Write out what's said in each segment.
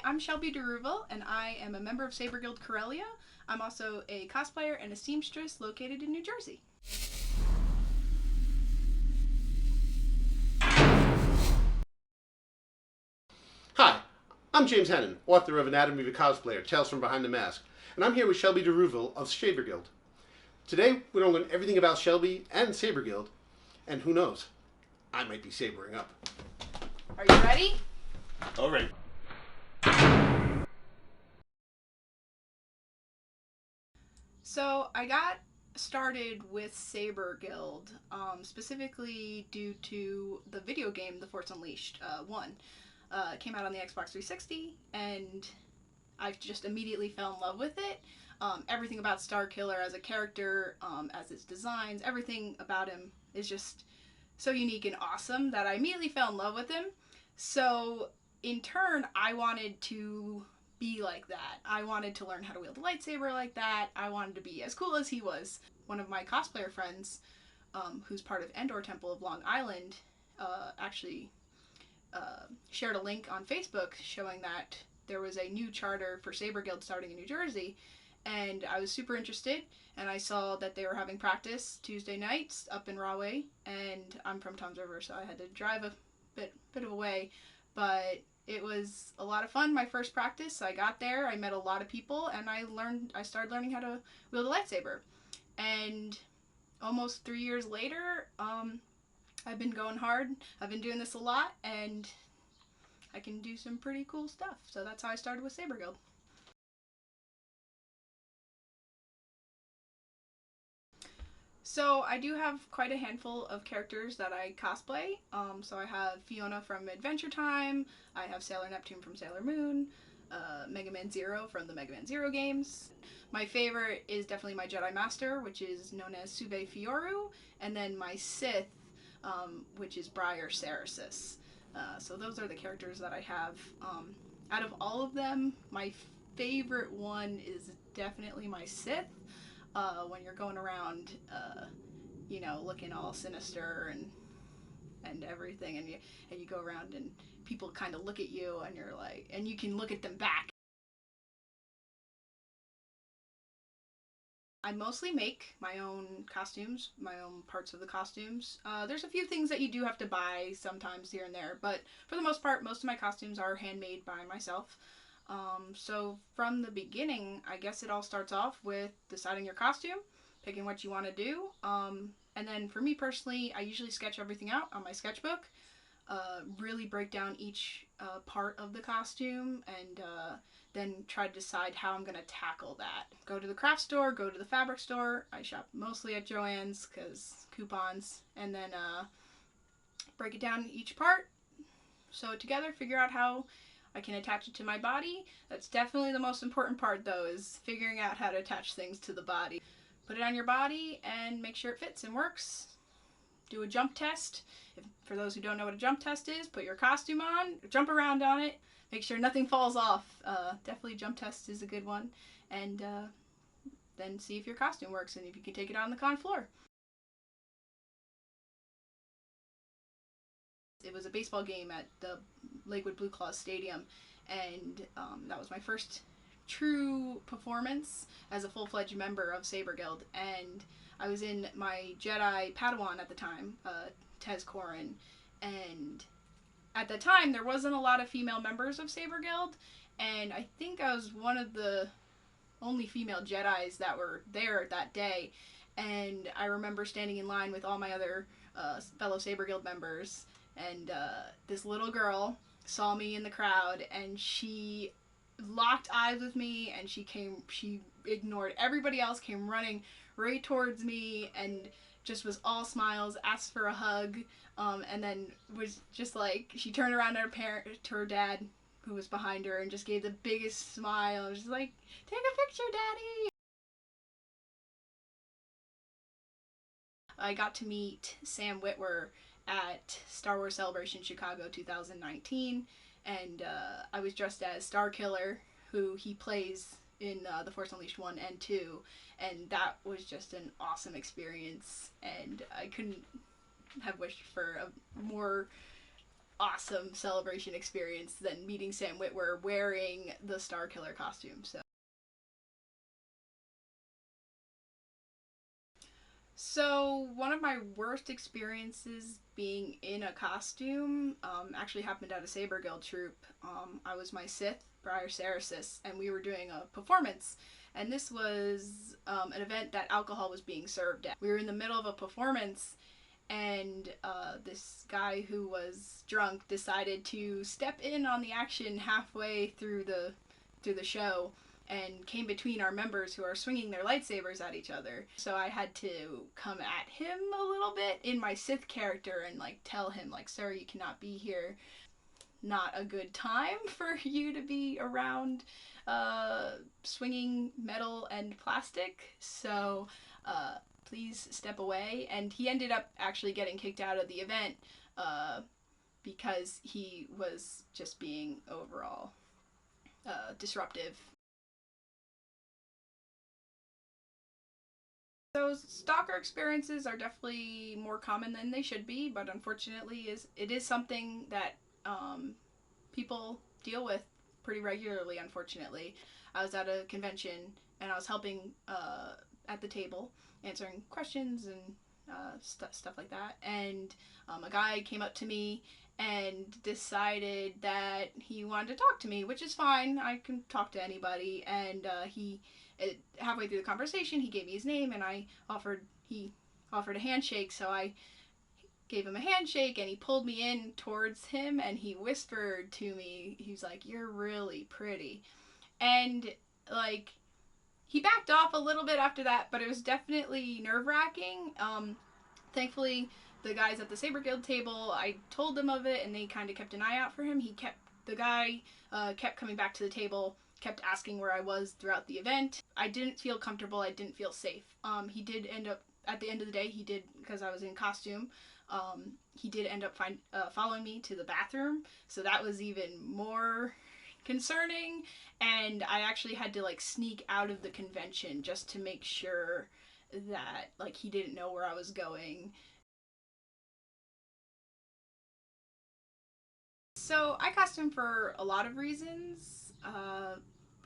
I'm Shelby de Rouville, and I am a member of Saber Guild Corellia. I'm also a cosplayer and a seamstress located in New Jersey. Hi, I'm James Hannon, author of Anatomy of a Cosplayer, Tales from Behind the Mask, and I'm here with Shelby de Rouville of Saber Guild. Today, we're going to learn everything about Shelby and Saber Guild, and who knows, I might be sabering up. Are you ready? All right. So I got started with Saber Guild, specifically due to the video game The Force Unleashed 1. It came out on the Xbox 360, and I just immediately fell in love with it. Everything about Starkiller as a character, as his designs, everything about him is just so unique and awesome that I immediately fell in love with him. So in turn, I wanted to be like that. I wanted to learn how to wield a lightsaber like that. I wanted to be as cool as he was. One of my cosplayer friends, who's part of Endor Temple of Long Island, actually shared a link on Facebook showing that there was a new charter for Saber Guild starting in New Jersey, and I was super interested, and I saw that they were having practice Tuesday nights up in Rahway, and I'm from Toms River, so I had to drive a bit of a way, but it was a lot of fun. My first practice, I got there, I met a lot of people, and I started learning how to wield a lightsaber. And almost 3 years later, I've been going hard. I've been doing this a lot, and I can do some pretty cool stuff. So that's how I started with Saber Guild. So I do have quite a handful of characters that I cosplay. So I have Fiona from Adventure Time, I have Sailor Neptune from Sailor Moon, Mega Man Zero from the Mega Man Zero games. My favorite is definitely my Jedi Master, which is known as Sube Fioru, and then my Sith, which is Briar Cerasis. So those are the characters that I have. Out of all of them, my favorite one is definitely my Sith. When you're going around, looking all sinister and everything, and you go around and people kind of look at you, and you're like, and you can look at them back. I mostly make my own costumes, my own parts of the costumes. There's a few things that you do have to buy sometimes here and there, but for the most part, most of my costumes are handmade by myself. So from the beginning, I guess it all starts off with deciding your costume, picking what you want to do, and then for me personally, I usually sketch everything out on my sketchbook, really break down each part of the costume, and then try to decide how I'm going to tackle that. Go to the craft store, go to the fabric store. I shop mostly at Joann's because coupons, and then break it down each part, sew it together, figure out how I can attach it to my body. That's definitely the most important part, though, is figuring out how to attach things to the body. Put it on your body and make sure it fits and works. Do a jump test. For those who don't know what a jump test is, put your costume on, jump around on it, make sure nothing falls off. Definitely jump test is a good one. And then see if your costume works and if you can take it on the con floor. It was a baseball game at the Lakewood Blue Claws Stadium, and that was my first true performance as a full-fledged member of Saber Guild, and I was in my Jedi Padawan at the time, Tez Corin, and at the time there wasn't a lot of female members of Saber Guild, and I think I was one of the only female Jedis that were there that day, and I remember standing in line with all my other fellow Saber Guild members, and this little girl saw me in the crowd, and she locked eyes with me, and she ignored everybody else, came running right towards me, and just was all smiles, asked for a hug, and then was just like, she turned around to her dad, who was behind her, and just gave the biggest smile, and just like, take a picture, Daddy! I got to meet Sam Witwer at Star Wars Celebration Chicago 2019, and I was dressed as Starkiller, who he plays in The Force Unleashed 1 and 2, and that was just an awesome experience, and I couldn't have wished for a more awesome celebration experience than meeting Sam Witwer wearing the Star Killer costume. So one of my worst experiences being in a costume actually happened at a Saber Guild troop. I was my Sith, Briar Cerasis, and we were doing a performance. And this was an event that alcohol was being served at. We were in the middle of a performance, and this guy who was drunk decided to step in on the action halfway through the show and came between our members who are swinging their lightsabers at each other. So I had to come at him a little bit in my Sith character and like tell him like, sir, you cannot be here. Not a good time for you to be around swinging metal and plastic. So please step away. And he ended up actually getting kicked out of the event because he was just being overall disruptive. So stalker experiences are definitely more common than they should be, but unfortunately, it is something that people deal with pretty regularly. Unfortunately, I was at a convention and I was helping at the table, answering questions and stuff like that, and a guy came up to me and decided that he wanted to talk to me, which is fine. I can talk to anybody, and halfway through the conversation, he gave me his name, and he offered a handshake, so I gave him a handshake, and he pulled me in towards him, and he whispered to me, he was like, "You're really pretty," and like he backed off a little bit after that, but it was definitely nerve-wracking. Thankfully, the guys at the Saber Guild table, I told them of it, and they kind of kept an eye out for him. The guy kept coming back to the table, kept asking where I was throughout the event. I didn't feel comfortable. I didn't feel safe. He did end up, at the end of the day, because I was in costume, he did end up following me to the bathroom, so that was even more concerning, and I actually had to like sneak out of the convention just to make sure that like he didn't know where I was going. So I costume for a lot of reasons.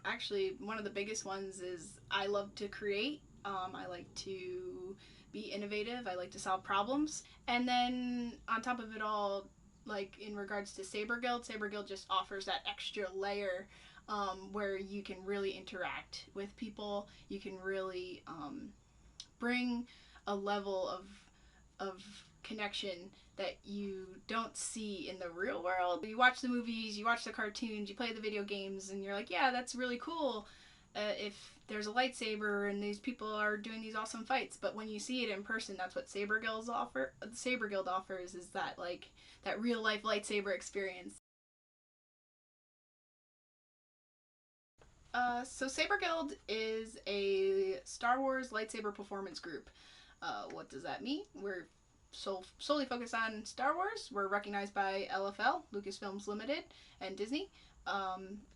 Actually, one of the biggest ones is I love to create. I like to be innovative. I like to solve problems. And then on top of it all, like in regards to Saber Guild just offers that extra layer where you can really interact with people. You can really bring a level of connection that you don't see in the real world. You watch the movies, you watch the cartoons, you play the video games, and you're like, yeah, that's really cool if there's a lightsaber and these people are doing these awesome fights. But when you see it in person, that's what Saber Guild offers, is that like that real life lightsaber experience. So Saber Guild is a Star Wars lightsaber performance group. What does that mean? We're solely focused on Star Wars. We're recognized by LFL, Lucasfilms Limited, and Disney.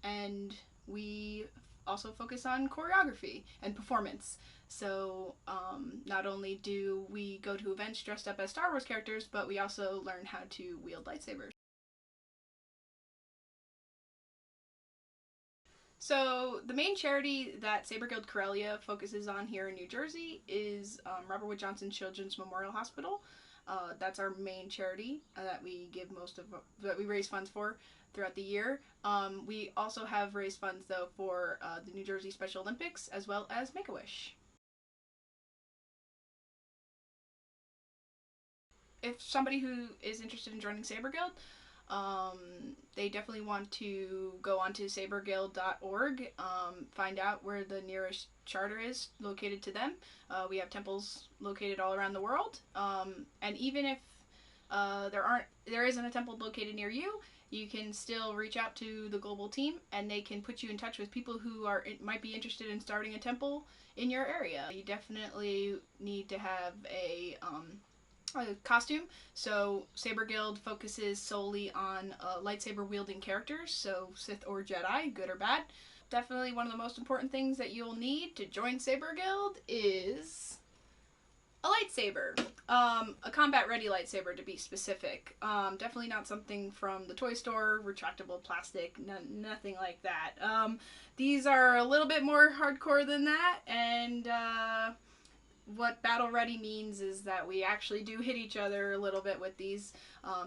And we also focus on choreography and performance. So not only do we go to events dressed up as Star Wars characters, but we also learn how to wield lightsabers. So the main charity that Saber Guild Corellia focuses on here in New Jersey is Robert Wood Johnson Children's Memorial Hospital. That's our main charity that we that we raise funds for throughout the year. We also have raised funds though for the New Jersey Special Olympics as well as Make-A-Wish. If somebody who is interested in joining Saber Guild, they definitely want to go onto saberguild.org, find out where the nearest charter is located to them. We have temples located all around the world, and even if there isn't a temple located near you, you can still reach out to the global team, and they can put you in touch with people who might be interested in starting a temple in your area. You definitely need to have a costume. So Saber Guild focuses solely on lightsaber wielding characters, so Sith or Jedi, good or bad. Definitely one of the most important things that you'll need to join Saber Guild is a lightsaber. A combat-ready lightsaber, to be specific. Definitely not something from the toy store, retractable plastic, nothing like that. These are a little bit more hardcore than that, and what battle-ready means is that we actually do hit each other a little bit with these.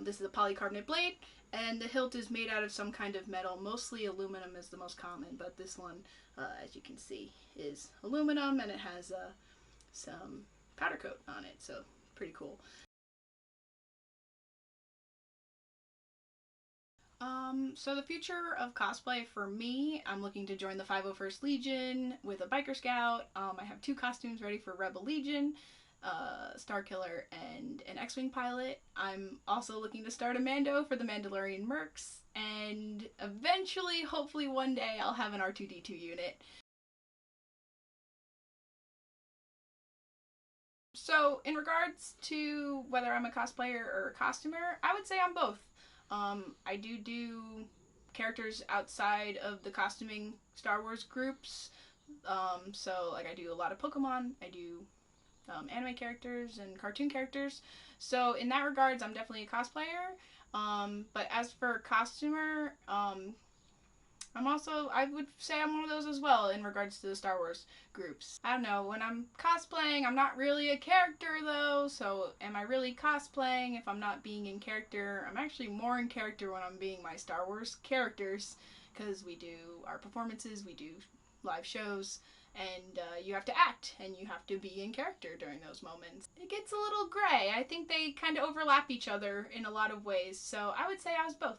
This is a polycarbonate blade, and the hilt is made out of some kind of metal. Mostly aluminum is the most common, but this one, as you can see, is aluminum, and it has some powder coat on it, so pretty cool. So the future of cosplay for me, I'm looking to join the 501st Legion with a biker scout. I have 2 costumes ready for Rebel Legion, Star Killer and an X-Wing pilot. I'm also looking to start a Mando for the Mandalorian Mercs, and eventually, hopefully one day, I'll have an R2-D2 unit. So, in regards to whether I'm a cosplayer or a costumer, I would say I'm both. I do characters outside of the costuming Star Wars groups. So, like, I do a lot of Pokemon, I do anime characters and cartoon characters. So, in that regards, I'm definitely a cosplayer. But as for costumer, I would say I'm one of those as well in regards to the Star Wars groups. I don't know, when I'm cosplaying, I'm not really a character though, so am I really cosplaying if I'm not being in character? I'm actually more in character when I'm being my Star Wars characters, because we do our performances, we do live shows, and you have to act, and you have to be in character during those moments. It gets a little gray. I think they kind of overlap each other in a lot of ways, so I would say I was both.